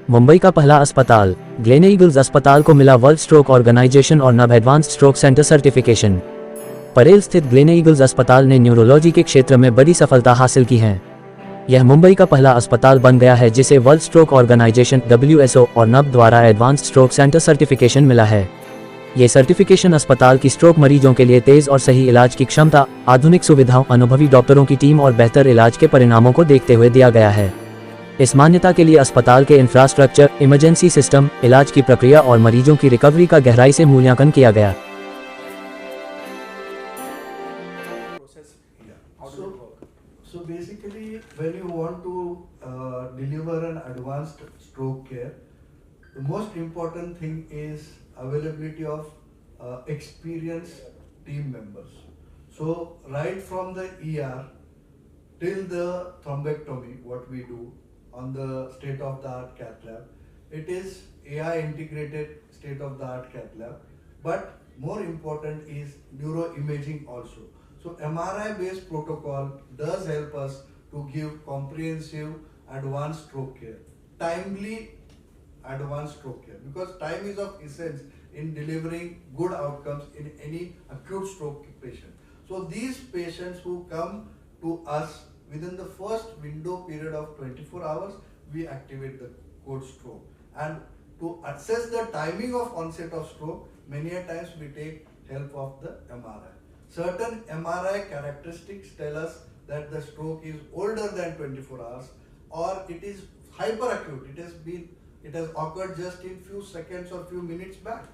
मुंबई का पहला अस्पताल ग्लेनईगल्स अस्पताल को मिला वर्ल्ड स्ट्रोक ऑर्गेनाइजेशन और नव advanced stroke centre certification. Parel स्थित ग्लेनईगल्स अस्पताल ने न्यूरोलॉजी के क्षेत्र में बड़ी सफलता हासिल की है। यह मुंबई का पहला अस्पताल बन गया है जिसे वर्ल्ड स्ट्रोक ऑर्गेनाइजेशन WSO और नव द्वारा एडवांस्ड स्ट्रोक सेंटर सर्टिफिकेशन मिला है। ये सर्टिफिकेशन अस्पताल की स्ट्रोक मरीजों के लिए तेज और सही इलाज की क्षमता, आधुनिक सुविधाओं, अनुभवी डॉक्टरों की टीम और बेहतर इलाज के परिणामों को देखते हुए दिया गया है। इस मान्यता के लिए अस्पताल के इंफ्रास्ट्रक्चर, इमरजेंसी सिस्टम, इलाज की प्रक्रिया और मरीजों की रिकवरी का गहराई से मूल्यांकन किया गया। So basically, when you want to deliver an advanced stroke care, the most important thing is availability of experienced team members. So right from the ER till the thrombectomy, what we do on the state-of-the-art cath lab, it is AI integrated state-of-the-art cath lab. But more important is neuroimaging also. So MRI based protocol does help us to give comprehensive advanced stroke care, timely advanced stroke care, because time is of essence in delivering good outcomes in any acute stroke patient. So these patients who come to us within the first window period of 24 hours, we activate the code stroke. And to assess the timing of onset of stroke, many a times we take help of the MRI. Certain MRI characteristics tell us that the stroke is older than 24 hours or it is hyperacute. It has occurred just in few seconds or few minutes back.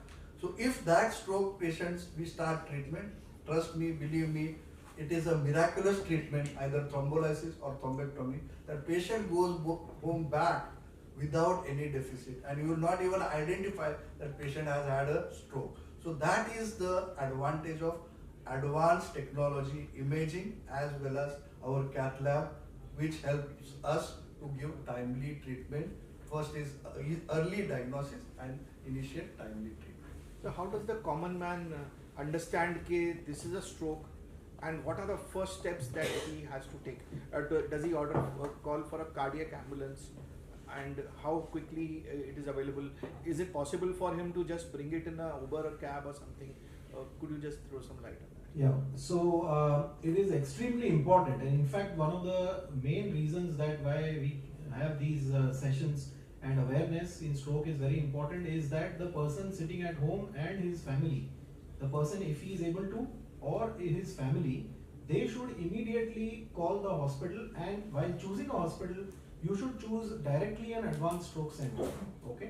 So if that stroke patients we start treatment, trust me, believe me, it is a miraculous treatment, either thrombolysis or thrombectomy. That patient goes home back without any deficit and you will not even identify that patient has had a stroke. So that is the advantage of advanced technology, imaging, as well as our cath lab, which helps us to give timely treatment. First is early diagnosis and initiate timely treatment. So how does the common man understand that this is a stroke and what are the first steps that he has to take? Does he order or call for a cardiac ambulance and how quickly it is available? Is it possible for him to just bring it in a Uber or cab or something? Could you just throw some light on that? Yeah, so it is extremely important, and in fact, one of the main reasons that why we have these sessions and awareness in stroke is very important is that the person sitting at home and his family, the person if he is able to or his family, they should immediately call the hospital, and while choosing a hospital, you should choose directly an advanced stroke center, okay?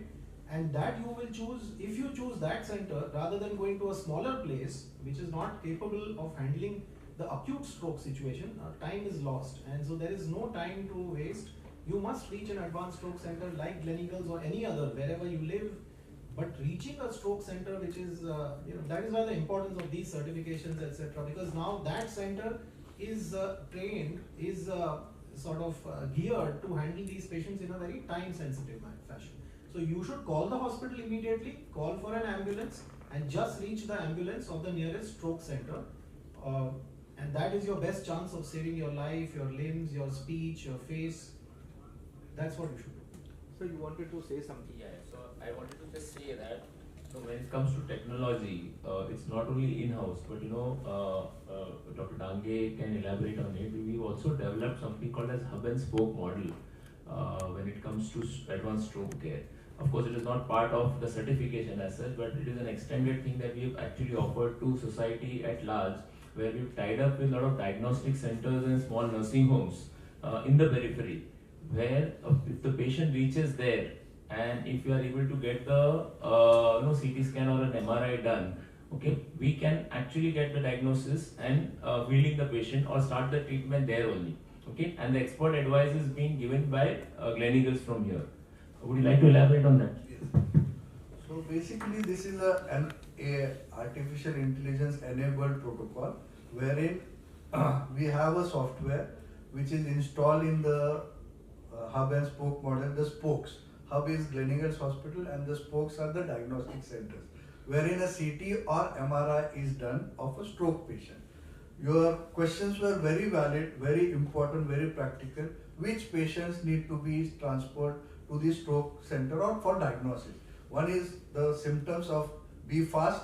And that you will choose, if you choose that center rather than going to a smaller place which is not capable of handling the acute stroke situation, time is lost, and so there is no time to waste. You must reach an advanced stroke center like Gleneagles or any other wherever you live. But reaching a stroke center, which is that is why the importance of these certifications, etc. Because now that center is trained, is sort of geared to handle these patients in a very time-sensitive fashion. So you should call the hospital immediately, call for an ambulance, and just reach the ambulance of the nearest stroke center. And that is your best chance of saving your life, your limbs, your speech, your face. That's what you should do. So you wanted to say something? Yeah, so I wanted to just say that when it comes to technology, it's not only in-house, but Dr. Dange can elaborate on it. We've also developed something called as hub and spoke model when it comes to advanced stroke care. Of course, it is not part of the certification as such, but it is an extended thing that we've actually offered to society at large, where we've tied up with a lot of diagnostic centers and small nursing homes in the periphery, where if the patient reaches there, and if you are able to get the CT scan or an MRI done, okay, we can actually get the diagnosis and wheeling the patient or start the treatment there only, okay, and the expert advice is being given by Gleneagles from here. Would you like to elaborate on that? Yes. So basically, this is an artificial intelligence enabled protocol wherein we have a software which is installed in the hub and spoke model. The spokes, hub is Gleneagles Hospital and the spokes are the diagnostic centers, wherein a CT or MRI is done of a stroke patient. Your questions were very valid, very important, very practical. Which patients need to be transferred to the stroke center or for diagnosis. One is the symptoms of be fast,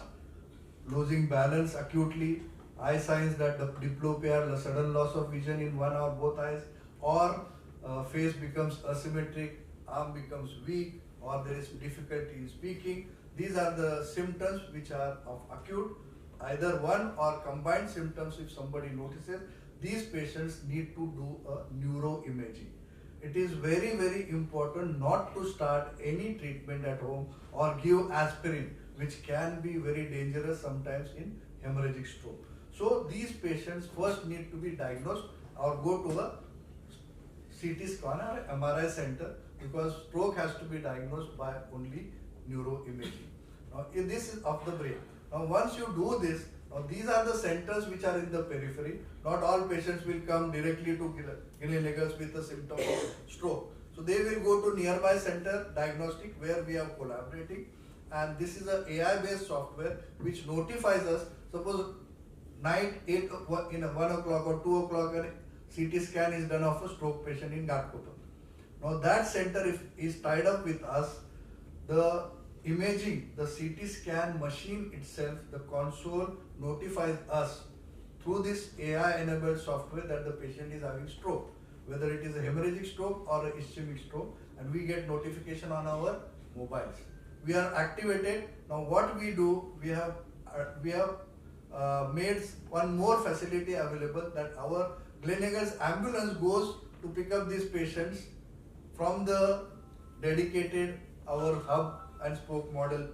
losing balance acutely, eye signs that the diplopia, the sudden loss of vision in one or both eyes, or face becomes asymmetric, arm becomes weak, or there is difficulty in speaking. These are the symptoms which are of acute, either one or combined symptoms. If somebody notices, these patients need to do a neuroimaging. It is very, very important not to start any treatment at home or give aspirin, which can be very dangerous sometimes in hemorrhagic stroke. So these patients first need to be diagnosed or go to a CT scan or MRI center, because stroke has to be diagnosed by only neuroimaging. Now, if this is of the brain. Now, once you do this, now these are the centers which are in the periphery. Not all patients will come directly to Gleneagles with a symptom of stroke. So they will go to nearby center diagnostic where we are collaborating, and this is a AI-based software which notifies us. Suppose night 8 in a 1 o'clock or 2 o'clock, a CT scan is done of a stroke patient in Ghatkopar. Now that center is tied up with us. The imaging, the CT scan machine itself, the console notifies us through this AI-enabled software that the patient is having stroke, whether it is a hemorrhagic stroke or a ischemic stroke, and we get notification on our mobiles. We are activated. Now what we do, we have made one more facility available, that our Gleneagles ambulance goes to pick up these patients from the dedicated our hub and spoke model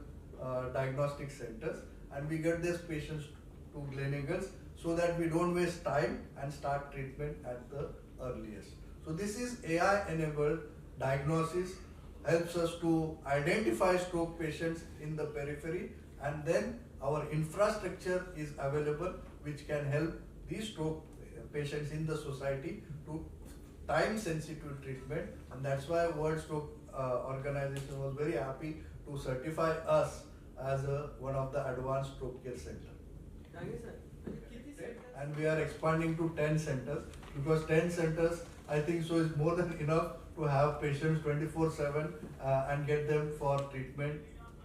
diagnostic centers, and we get these patients to Gleneagles so that we don't waste time and start treatment at the earliest. So this is AI enabled diagnosis, helps us to identify stroke patients in the periphery, and then our infrastructure is available which can help these stroke patients in the society to time sensitive treatment, and that's why World Stroke Organization was very happy to certify us as one of the advanced stroke care center. And we are expanding to 10 centers, because 10 centers I think so is more than enough to have patients 24/7 and get them for treatment.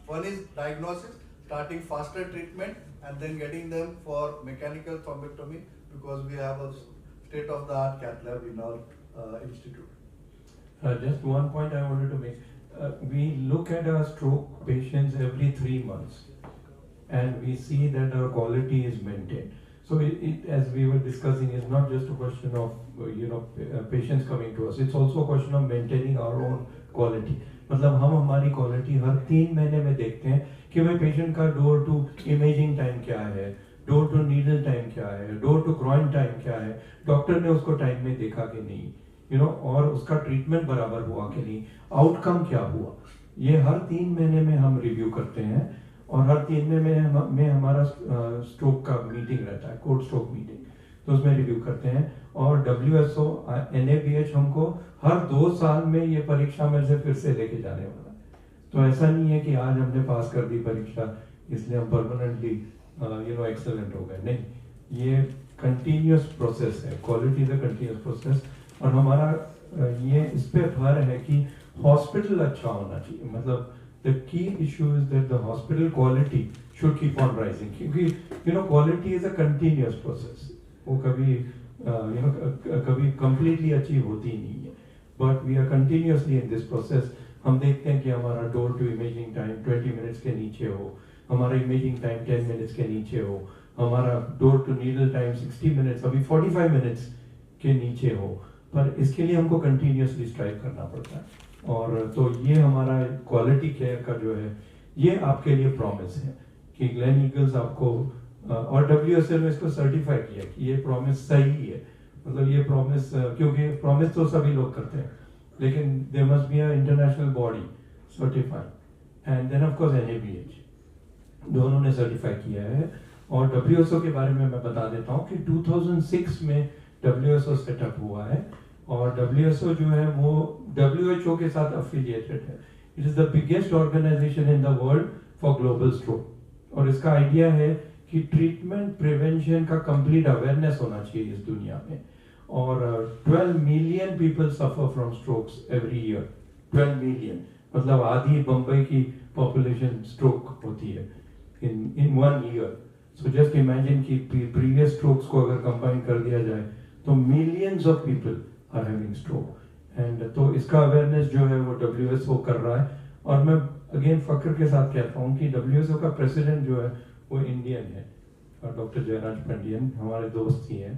One is diagnosis, starting faster treatment, and then getting them for mechanical thrombectomy, because we have a state-of-the-art cath lab in our institute. Just one point I wanted to make. We look at our stroke patients every 3 months, and we see that our quality is maintained. So as we were discussing, it's not just a question of patients coming to us. It's also a question of maintaining our own quality. मतलब हम हमारी quality हर 3 महीने में देखते हैं कि भाई patient का डोर टू इमेजिंग टाइम क्या है, डोर टू नीडल टाइम क्या है, डोर टू ग्रॉइन टाइम क्या है, डॉक्टर ने उसको टाइम में देखा कि नहीं, और उसका ट्रीटमेंट बराबर हुआ कि नहीं, आउटकम क्या हुआ, ये हर 3 महीने में हम रिव्यू करते हैं, और हर 3 महीने में हमारा स्ट्रोक का मीटिंग रहता है, कोड स्ट्रोक मीटिंग, तो उसमें रिव्यू करते हैं। और WSO NABH हमको हर 2 साल में ये परीक्षा में से फिर से लेके जाने वाला है। तो ऐसा नहीं है कि आज हमने पास कर दी परीक्षा इसलिए हम परमानेंटली एक्सेलेंट हो गए, नहीं, ये कंटिन्यूअस प्रोसेस है, quality is a continuous process. और हमारा ये इस पे भर है कि हॉस्पिटल अच्छा होना चाहिए, मतलब the key issue is that the hospital quality should keep on rising, क्योंकि quality is a continuous process, वो कभी कभी completely अचीव होती नहीं है, but we are continuously in this process। हम देखते हैं कि हमारा door to imaging time 20 minutes के नीचे हो, हमारा इमेजिंग टाइम 10 मिनट्स के नीचे हो, हमारा door to needle time 60 minutes अभी 45 मिनट्स के नीचे हो, पर इसके लिए हमको कंटिन्यूसली स्ट्राइव करना पड़ता है। और तो ये हमारा क्वालिटी केयर का जो है, ये आपके लिए प्रॉमिस है कि ग्लेनईगल्स आपको, और WSL ने इसको सर्टिफाई किया कि ये प्रॉमिस सही है, मतलब ये प्रॉमिस, क्योंकि प्रॉमिस तो सभी लोग करते हैं, लेकिन there must be a international body certified, and then of course NABH दोनों ने सर्टिफाई किया है। और WSO के बारे में मैं बता देता हूँ कि 2006 में WSO सेटअप हुआ है, और WSO जो है वो WHO के साथ अफिलिएटेड है। It is the biggest organisation in the world for global stroke, और इसका आइडिया है कि ट्रीटमेंट प्रिवेंशन का कंप्लीट अवेयरनेस होना चाहिए इस दुनिया में। और 12 million people suffer from strokes every year 12 million, मतलब आधी बम्बई की पॉपुलेशन स्ट्रोक होती है in 1 year. So just imagine कि previous strokes को अगर combine कर दिया जाए तो millions of people are having stroke. And तो इसका awareness जो है वो WHO कर रहा है, और मैं again फक्र के साथ कहता हूँ कि WHO का president जो है वो Indian है, डॉक्टर जयराज पंडियन हमारे दोस्त ही हैं,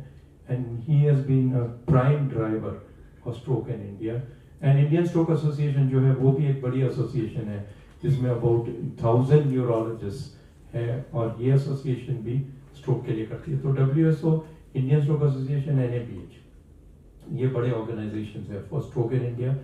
and he has been a prime driver for stroke in India. And Indian Stroke Association जो है वो भी एक बड़ी association है जिसमें about 1000 neurologists है, और ये एसोसिएशन भी स्ट्रोक के लिए करती है। तो WHO, Indian stroke association, NABH, ये बड़े ऑर्गेनाइजेशंस है for stroke in India.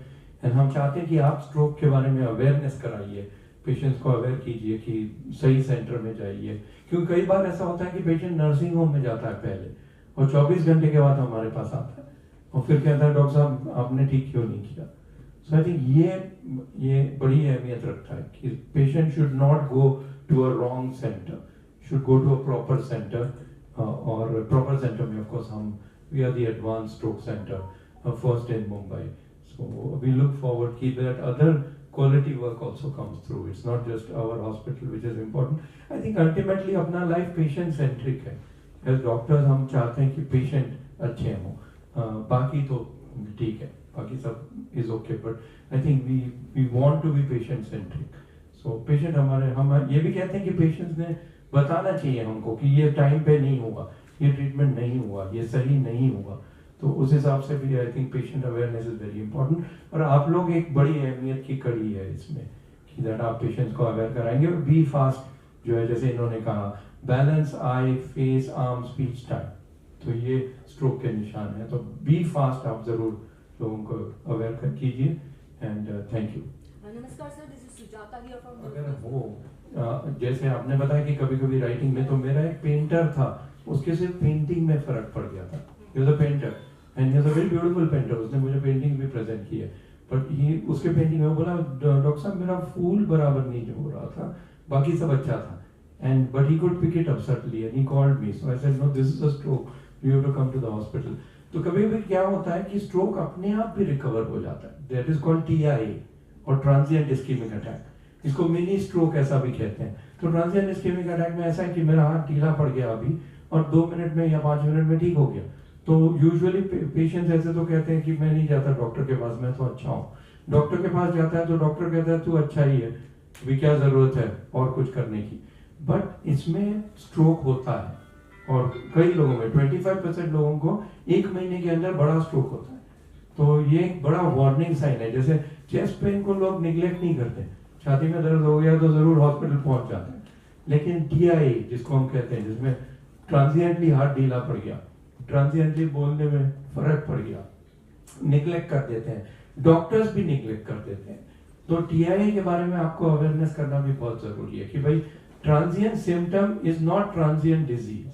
And हम चाहते हैं कि आप स्ट्रोक के बारे में अवेयरनेस कराइए, पेशेंट्स को अवेयर कीजिए कि सही सेंटर में जाइए, क्योंकि कई बार ऐसा होता है कि पेशेंट नर्सिंग होम में जाता है पहले और 24 घंटे के बाद हमारे पास आता है और फिर कहता है डॉक्टर साहब आपने ठीक क्यों नहीं किया। सो आई थिंक ये बड़ी अहमियत रखता है कि patient should not go to a wrong center, should go to a proper center, or proper center में of course we are the advanced stroke center first in Mumbai, so we look forward कि that other quality work also comes through. It's not just our hospital which is important. I think ultimately अपना life patient centric है, as doctors हम चाहते हैं कि patient अच्छे हों, बाकी तो ठीक है, बाकी सब is okay, but I think we want to be patient centric. तो पेशेंट हम ये भी कहते हैं कि पेशेंट्स ने बताना चाहिए हमको कि ये टाइम पे नहीं हुआ, ये ट्रीटमेंट नहीं हुआ, ये सही नहीं हुआ। तो उस हिसाब से भी I think patient awareness is very important, और आप लोग एक बड़ी अहमियत की कड़ी है इसमें कि दैट आप पेशेंट्स को अवेयर कराएंगे। और बी फास्ट जो है, जैसे इन्होंने कहा, balance I face arm speech time, तो ये स्ट्रोक के निशान है। तो बी फास्ट आप जरूर लोगों को अवेयर कीजिए। And thank you. नमस्कार sir, this is Sujata here from. अगर वो जैसे आपने बताया कि कभी कभी राइटिंग में, तो मेरा एक पेंटर था, उसके सिर्फ पेंटिंग में फर्क पड़ गया था। He was a painter and he was a very beautiful painter, उसने मुझे पेंटिंग भी प्रेजेंट की है, बट ही उसके पेंटिंग में बोला डॉक्टर साहब मेरा फूल बराबर नहीं हो रहा था, बाकी सब अच्छा था, and but he could pick it up subtly and he called me, so I said no this is a stroke, you have to come to the hospital. तो कभी कभी क्या होता है कि स्ट्रोक अपने आप भी रिकवर हो जाता है, दैट इज कॉल्ड TIA और ट्रांजिएंट इस्केमिक अटैक, इसको मिनी स्ट्रोक ऐसा भी कहते हैं। तो ट्रांजिएंट इस्केमिक अटैक में ऐसा है कि मेरा हाथ ढीला पड़ गया अभी और 2 मिनट में या 5 मिनट में ठीक हो गया। तो यूजुअली पेशेंट्स ऐसे तो कहते हैं कि मैं नहीं जाता डॉक्टर के पास, मैं तो अच्छा हूँ। डॉक्टर के पास जाता है तो डॉक्टर कहता है तू अच्छा ही है, अभी क्या जरूरत है और कुछ करने की। बट इसमें स्ट्रोक होता है और कई लोगों में 25% लोगों को 1 महीने के अंदर बड़ा स्ट्रोक होता है। तो ये एक बड़ा वार्निंग साइन है। जैसे चेस्ट पेन को लोग निगलेक्ट नहीं करते, छाती में दर्द हो गया तो जरूर हॉस्पिटल पहुंच जाते हैं, लेकिन TIA जिसको हम कहते हैं, जिसमें ट्रांजिएंटली हाथ ढीला पड़ गया, ट्रांजिएंटली बोलने में फर्क पड़ गया, निगलेक्ट कर देते हैं, डॉक्टर्स भी निगलेक्ट कर देते हैं। तो TIA के बारे में आपको अवेयरनेस करना भी बहुत जरूरी है कि भाई transient symptom is not transient disease,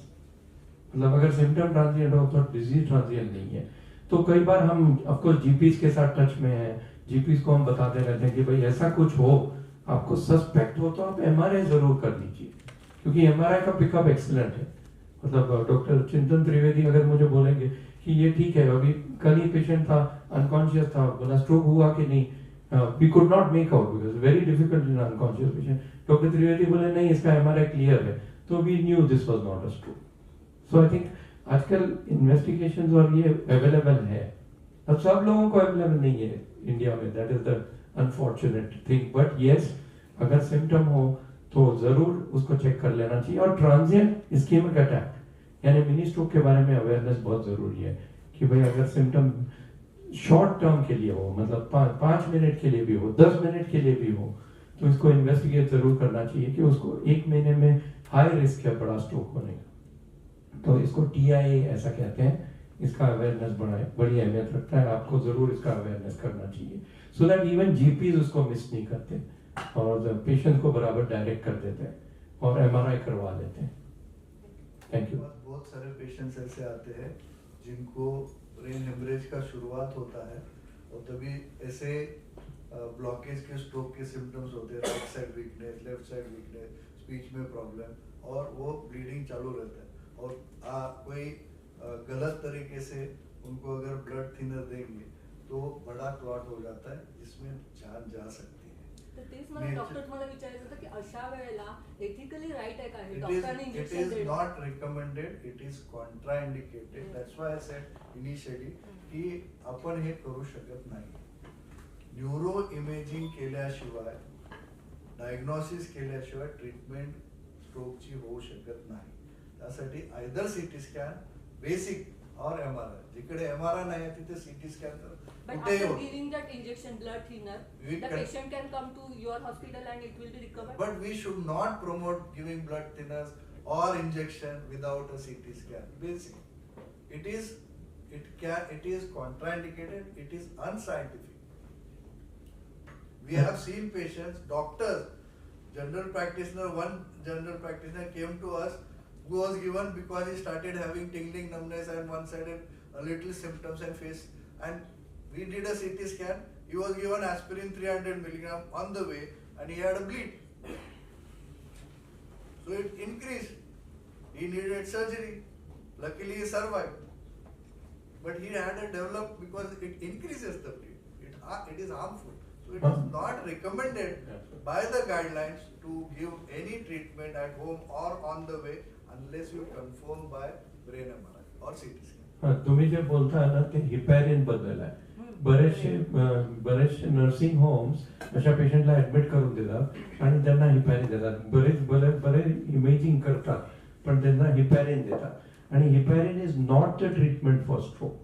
मतलब अगर सिम्टम ट्रांजिएंट हो तो डिजीज ट्रांजिएंट नहीं है। तो कई बार हम ऑफकोर्स जीपीज के साथ टच में हैं, जीपीज को हम बताते रहते हैं कि भाई ऐसा कुछ हो, आपको सस्पेक्ट हो तो आप MRI जरूर कर लीजिए, क्योंकि MRI का पिकअप एक्सीलेंट है। मतलब डॉक्टर चिंतन त्रिवेदी अगर मुझे बोलेंगे कि ये ठीक है, अभी कल ही पेशेंट था अनकॉन्शियस था, बोला स्ट्रोक हुआ कि नहीं, we could not make out because very difficult in unconscious patient. Doctor Trivedi बोले नहीं इसका MRI क्लियर है, तो we knew this was not a stroke. So I think आजकल इन्वेस्टिगेशंस और ये अवेलेबल है, अब सब लोगों को अवेलेबल नहीं है इंडिया में, that is the unfortunate thing. But yes, अगर सिम्टम हो तो जरूर उसको चेक कर लेना चाहिए। और ट्रांजिएंट इस्केमिक अटैक यानी मिनी स्ट्रोक के बारे में अवेयरनेस बहुत जरूरी है कि भाई अगर सिम्टम शॉर्ट टर्म के लिए हो, मतलब 5 मिनट के लिए भी हो, 10 मिनट के लिए भी हो, तो इसको इन्वेस्टिगेट जरूर करना चाहिए कि उसको 1 महीने में हाई रिस्क है बड़ा स्ट्रोक होने का। तो इसको TIA ऐसा कहते हैं, इसका अवेयरनेस बड़ी अहमियत रखता है, आपको जरूर इसका अवेयरनेस करना चाहिए, सो दैट इवन जीपीज उसको मिस नहीं करते और पेशेंट को बराबर डायरेक्ट कर देते हैं और MRI करवा लेते हैं। Thank you. बहुत सारे पेशेंट्स ऐसे आते हैं जिनको ब्रेन हेमरेज का शुरुआत होता है और तभी ऐसे ब्लॉकेज के स्ट्रोक के सिम्टम्स होते हैं, right side weakness, left side weakness, speech में प्रॉब्लम, और वो ब्लीडिंग चालू रहता है। और कोई गलत तरीके से उनको अगर ब्लड थिनर देंगे तो बड़ा क्लॉट हो जाता है, जिसमें जान जा सकती है. तर तेच मला Nature- डॉक्टर तुम्हाला विचारायचं होतं की अशा वेळेला एथिकली राईट आहे का हे It डॉक्टरने is इंजेक्शन देणं? not recommended, it is contraindicated. That's why I said initially की आपण हे करू शकत नाही. न्यूरो इमेजिंग केल्याशिवाय, डायग्नोसिस केल्याशिवाय ट्रीटमेंट स्ट्रोकची होऊ शकत नाही. त्यासाठी आयदर सीटी स्कॅन, बेसिक और MRI. जिकडे MRI नाही आहे तिथे सीटी स्कॅन कर. But कुठेही after होतं. giving that injection, blood thinner, We the can- patient can come to your hospital and it will be recovered. But we should not promote giving blood thinners or injection without a CT scan. Basic. It is contraindicated. It is unscientific. We have seen patients, doctors, general practitioner. One general practitioner came to us who was given because he started having tingling, numbness, and one-sided little symptoms and face. And we did a CT scan. He was given aspirin 300 milligram on the way, and he had a bleed. So it increased. He needed surgery. Luckily, he survived. But he had a developed because it increases the bleed. It is harmful. So it is not recommended by the guidelines to give any treatment at home or on the way unless you confirm by brain MRI or CT scan. हा, तुम्ही जे बोलता ना ते heparin बद्दल आहे. बरेचसे nursing homes अशा पेशंटला ऍडमिट करून देतात आणि त्यांना हिपॅरिन देतात. बरेच इमेजिंग करतात पण त्यांना हिपॅरिन देतात आणि heparin is not the treatment for stroke.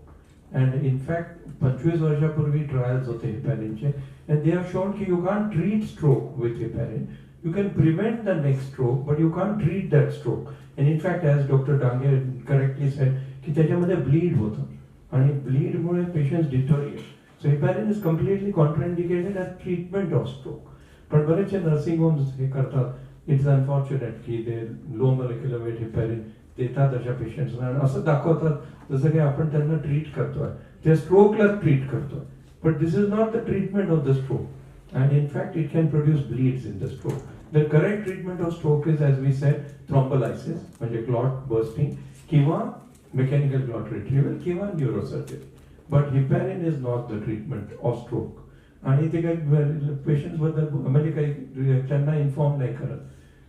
And in fact 25 वर्षापूर्वी ट्रायल्स होते हिपॅरिनचे and they have shown that you can't treat stroke with heparin. You can prevent the next stroke, but you can't treat that stroke. And in fact, as Dr. Dange correctly said, की त्याच्यामध्ये bleed होतं आणि bleed Mule patients deteriorate. So heparin is completely contraindicated as treatment of stroke. पण बरेचसे nursing homes हे करतात. It's unfortunate की they low molecular weight heparin देतात अशा पेशंट्सना आणि असं दाखवतात जसं की आपण त्यांना ट्रीट करतोय, त्या स्ट्रोकला ट्रीट करतोय. But this is not the treatment of the stroke, and in fact it can produce bleeds in the stroke. The correct treatment of stroke is, as we said, thrombolysis, म्हणजे clot bursting, किंवा mechanical clot retrieval, किंवा neurosurgery. But heparin is not the treatment of stroke. आणि ते काही patients बद्दल म्हणजे काही त्यांना इन्फॉर्म नाही करत,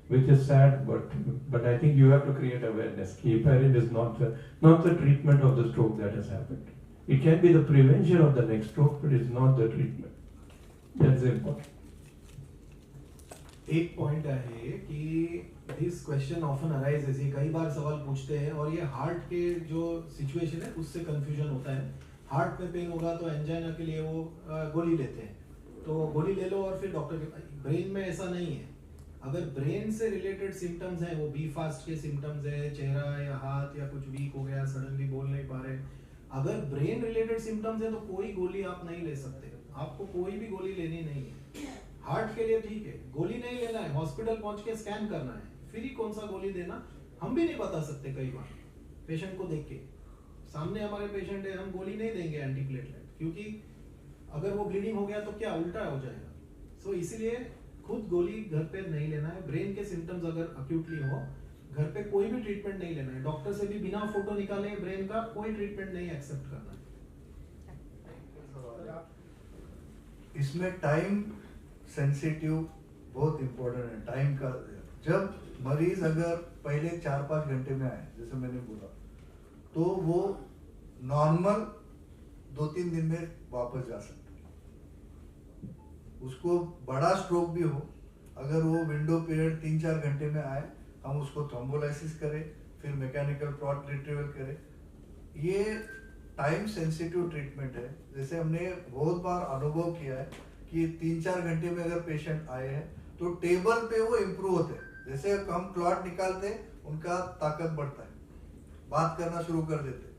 which is sad, but I think you have to create awareness. Heparin is not the treatment of the stroke that has happened. It can be the prevention of the next stroke, but it's not the treatment. That's important. एक point है कि this question often arises, ये कई बार सवाल पूछते हैं और ये हार्ट के जो सिचुएशन है उससे कंफ्यूजन होता है. हार्ट में पेन होगा तो एंजाइना के लिए वो गोली लेते हैं, तो गोली ले लो और फिर डॉक्टर के. ब्रेन में ऐसा नहीं है. अगर ब्रेन से रिलेटेड सिम्टम्स हैं, वो बी फास्ट के सिम्टम्स है, चेहरा या हाथ या कुछ वीक हो गया, सडनली बोल नहीं पा रहे, अगर ब्रेन रिलेटेड सिम्टम्स है तो कोई गोली आप नहीं ले सकते. आपको कोई भी गोली लेनी नहीं है. हार्ट के लिए ठीक है, गोली नहीं लेना है, हॉस्पिटल पहुंच के स्कैन करना है, फिर ही कौन सा गोली देना हम भी नहीं बता सकते. कई बार पेशेंट को देख के, सामने हमारे पेशेंट है, हम गोली नहीं देंगे एंटीप्लेटलेट, क्योंकि अगर वो ब्लीडिंग हो गया तो क्या उल्टा हो जाएगा. सो इसीलिए खुद गोली घर पे नहीं लेना है. ब्रेन के सिम्टम्स अगर अक्यूटली हो, घर पे कोई भी ट्रीटमेंट नहीं लेना है. डॉक्टर से भी बिना फोटो निकाले ब्रेन का कोई ट्रीटमेंट नहीं एक्सेप्ट करना है. इसमें टाइम सेंसिटिव बहुत इम्पोर्टेंट है. टाइम का, जब मरीज अगर पहले 4-5 घंटे में आए, जैसे मैंने बोला, तो वो नॉर्मल 2-3 दिन में वापस जा सकते हैं. उसको बड़ा स्ट्रोक भी हो, अगर वो विंडो पीरियड 3-4 घंटे में आए, हम उसको थ्रोम्बोलाइसिस करें, फिर मैकेनिकल क्लॉट रिट्रीवल करें. ये टाइम सेंसिटिव ट्रीटमेंट है. जैसे हमने बहुत बार अनुभव किया है कि 3-4 घंटे में अगर पेशेंट आए हैं तो टेबल पे वो इम्प्रूव होते हैं. जैसे हम क्लॉट निकालते हैं, उनका ताकत बढ़ता है, बात करना शुरू कर देते हैं.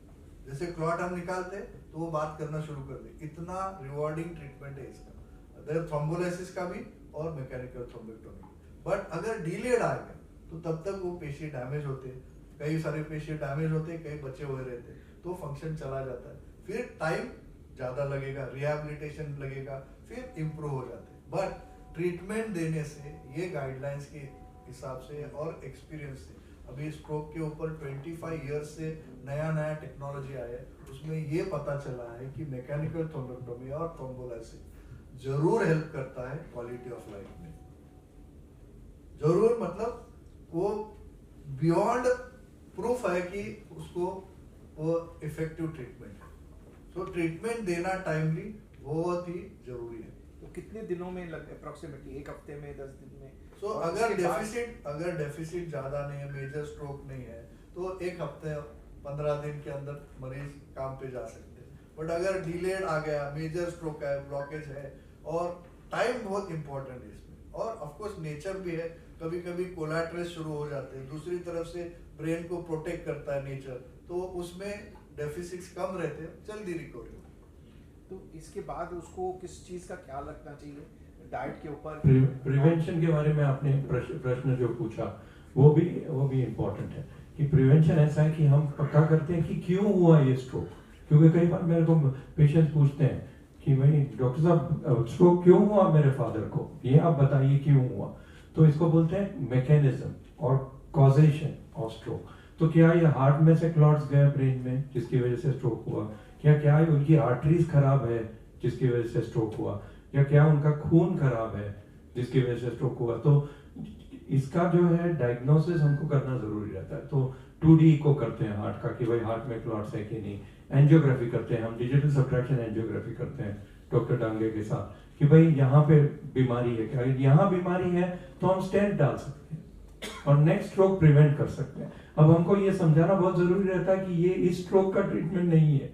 जैसे क्लॉट हम निकालते हैं तो वो बात करना शुरू कर दे. इतना रिवॉर्डिंग ट्रीटमेंट है इसका, थ्रोम्बोलाइसिस का भी और मैकेनिकल थ्रोम्बेक्टोमी. बट अगर डिलेड आ गया तो तब तक वो पेशी डैमेज होते हैं. कई सारे पेशी डैमेज होते हैं, कई बचे हुए रहते हैं, तो फंक्शन चला जाता है. फिर टाइम ज्यादा लगेगा, रिहैबिलिटेशन लगेगा, फिर इम्प्रूव हो जाते हैं. बट ट्रीटमेंट देने से ये गाइडलाइंस के हिसाब से और एक्सपीरियंस से अभी स्ट्रोक के ऊपर 25 इयर्स से नया नया टेक्नोलॉजी आया है, उसमें ये पता चला है कि मैकेनिकल थ्रोम्बोटोमी और थ्रोम्बोलाइसिस जरूर हेल्प करता है क्वालिटी ऑफ लाइफ में। जरूर मतलब वो बियॉन्ड प्रूफ है कि उसको वो इफेक्टिव ट्रीटमेंट है। सो ट्रीटमेंट देना टाइमली बहुत ही जरूरी है। तो कितने दिनों में अप्रोक्सीमेटली, एक हफ्ते में, 10 दिन में? सो अगर डेफिसिट ज्यादा नहीं है, मेजर स्ट्रोक नहीं है, तो एक हफ्ते 15 दिन के अंदर मरीज काम पे जा सकते हैं। बट अगर डिलेड आ गया, मेजर स्ट्रोक है, ब्लॉकेज है, और टाइम बहुत इंपॉर्टेंट है इसमें, और ऑफ कोर्स नेचर भी है, कभी कभी कोलैटरल शुरू हो जाते हैं, दूसरी तरफ से ब्रेन को प्रोटेक्ट करता है नेचर, तो उसमें डेफिसिट्स कम रहते हैं, जल्दी रिकवरी होती है। तो इसके बाद उसको किस चीज का ख्याल रखना चाहिए डाइट के ऊपर? प्रिवेंशन के बारे में आपने प्रश्न जो पूछा वो भी इम्पोर्टेंट है कि प्रिवेंशन ऐसा है कि हम पक्का करते हैं कि क्यों हुआ ये स्ट्रोक। क्योंकि कई बार मेरे को पेशेंट पूछते हैं कि भाई डॉक्टर साहब स्ट्रोक क्यों हुआ मेरे फादर को, ये आप बताइए क्यों हुआ। तो इसको बोलते हैं मैकेनिज्म और कॉजेशन ऑफ स्ट्रोक। तो क्या ये हार्ट में से क्लॉट्स गए ब्रेन में जिसकी वजह से स्ट्रोक हुआ, क्या उनकी आर्टरीज खराब है जिसकी वजह से स्ट्रोक हुआ, या क्या उनका खून खराब है जिसकी वजह से स्ट्रोक हुआ। तो इसका जो है डायग्नोसिस हमको करना जरूरी रहता है। तो 2D इको करते हैं हार्ट का कि भाई हार्ट में क्लॉट्स है कि नहीं, एंजियोग्राफी करते हैं हम, डिजिटल सब्ट्रैक्शन एंजियोग्राफी करते हैं डॉक्टर डांगे के साथ कि भाई यहाँ पे बीमारी है क्या, यहाँ बीमारी है तो हम स्टेंट डाल सकते हैं और नेक्स्ट स्ट्रोक प्रिवेंट कर सकते हैं। अब हमको ये समझाना बहुत जरूरी रहता है कि ये इस स्ट्रोक का ट्रीटमेंट नहीं है,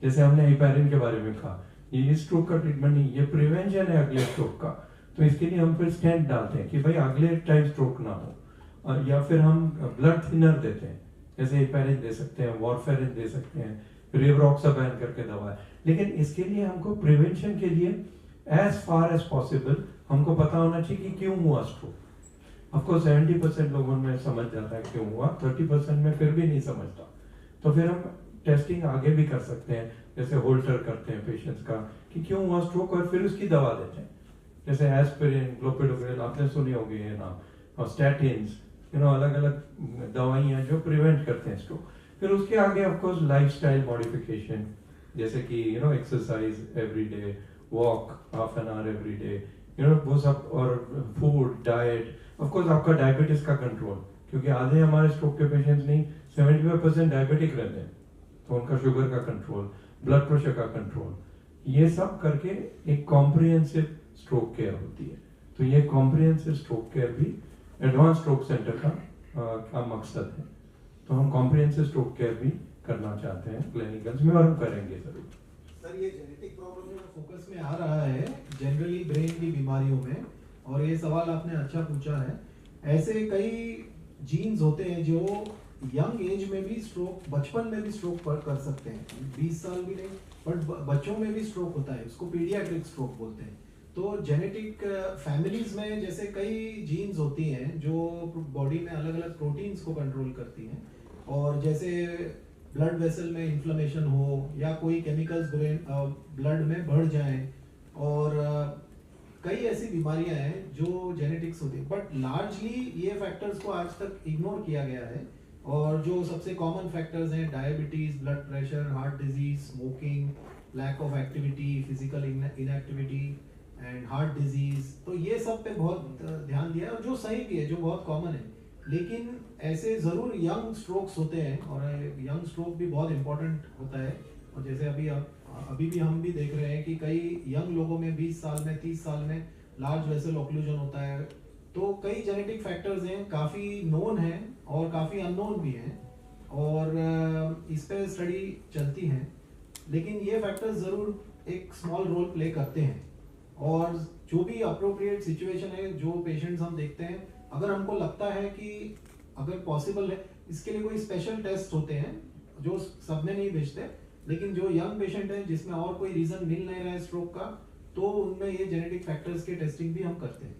जैसे हमने हेपेरिन के बारे में कहा, ये इस स्ट्रोक का ट्रीटमेंट नहीं, ये प्रिवेंशन है अगले स्ट्रोक का। तो इसके लिए हम फिर स्टेंट डालते हैं कि भाई अगले टाइम स्ट्रोक ना हो, और या फिर हम ब्लड थिनर देते हैं, जैसे हेपेरिन दे सकते हैं, वारफेरिन दे सकते हैं, रिवरोक्साबैन करके दवा है। लेकिन इसके लिए हमको प्रिवेंशन के लिए एज फार एज पॉसिबल हमको पता होना चाहिए कि क्यों हुआ स्ट्रोक। ऑफ कोर्स 70% लोगों में समझ जाता है क्यों हुआ, 30% में फिर भी नहीं समझता। तो फिर हम टेस्टिंग आगे भी कर सकते हैं, जैसे होल्टर करते हैं पेशेंट्स का कि क्यों हुआ स्ट्रोक, और फिर उसकी दवा देते हैं, जैसे एस्पिरिन, क्लोपिडोग्रेल, आपने सुने होंगे ये नाम, और स्टैटिन्स, अलग अलग दवाइयाँ जो प्रिवेंट करते हैं स्ट्रोक। फिर उसके आगे ऑफ कोर्स लाइफस्टाइल मॉडिफिकेशन, जैसे कि exercise every day, walk half an hour every day, वो सब, और फूड डाइट, ऑफ कोर्स आपका डायबिटीज का कंट्रोल, क्योंकि आधे हमारे स्ट्रोक के पेशेंट्स नहीं 75% डायबिटिक रहते हैं, तो उनका शुगर का कंट्रोल, ब्लड प्रेशर का कंट्रोल, ये सब करके एक कॉम्प्रिहेंसिव स्ट्रोक केयर होती है। तो ये कॉम्प्रिहेंसिव स्ट्रोक केयर भी एडवांस स्ट्रोक सेंटर का मकसद है। तो हम कॉम्प्रिहेंसिव स्ट्रोक केयर भी करना चाहते हैं क्लिनिकल्स में, और हम करेंगे जरूर। सर, ये जेनेटिक प्रॉब्लम में फोकस में आ रहा है जनरली ब्रेन की बीमारियों में, और ये सवाल आपने अच्छा पूछा है। ऐसे कई जीन्स होते हैं जो यंग एज में भी स्ट्रोक, बचपन में भी स्ट्रोक कर सकते हैं, 20 साल भी नहीं, बट बच्चों में भी स्ट्रोक होता है, उसको पीडियाट्रिक स्ट्रोक बोलते हैं। तो जेनेटिक फैमिलीज में जैसे कई जीन्स होती हैं जो बॉडी में अलग अलग प्रोटीन्स को कंट्रोल करती हैं, और जैसे ब्लड वेसल में इन्फ्लेमेशन हो या कोई केमिकल्स ब्लड में बढ़ जाएं, और कई ऐसी बीमारियां हैं जो जेनेटिक्स होती है, बट लार्जली ये फैक्टर्स को आज तक इग्नोर किया गया है। और जो सबसे कॉमन फैक्टर्स हैं diabetes, blood pressure, heart disease, smoking, lack of activity, physical inactivity and heart disease, तो ये सब पे बहुत ध्यान दिया है, और जो सही भी है, जो बहुत कॉमन है। लेकिन ऐसे जरूर यंग स्ट्रोक्स होते हैं, और यंग स्ट्रोक भी बहुत इंपॉर्टेंट होता है। और जैसे अभी भी हम भी देख रहे हैं कि कई यंग लोगों में 20 साल में, 30 साल में लार्ज वेसल ऑक्लूजन होता है। तो कई जेनेटिक फैक्टर्स हैं, काफ़ी नोन हैं और काफ़ी अननोन भी हैं, और इस पे स्टडी चलती है। लेकिन ये फैक्टर्स ज़रूर एक स्मॉल रोल प्ले करते हैं, और जो भी अप्रोप्रिएट सिचुएशन है, जो पेशेंट्स हम देखते हैं, अगर हमको लगता है कि अगर पॉसिबल है, इसके लिए कोई स्पेशल टेस्ट होते हैं जो सब में नहीं भेजते, लेकिन जो यंग पेशेंट है जिसमें और कोई रीज़न मिल नहीं रहा है स्ट्रोक का, तो उनमें ये जेनेटिक फैक्टर्स के टेस्टिंग भी हम करते हैं।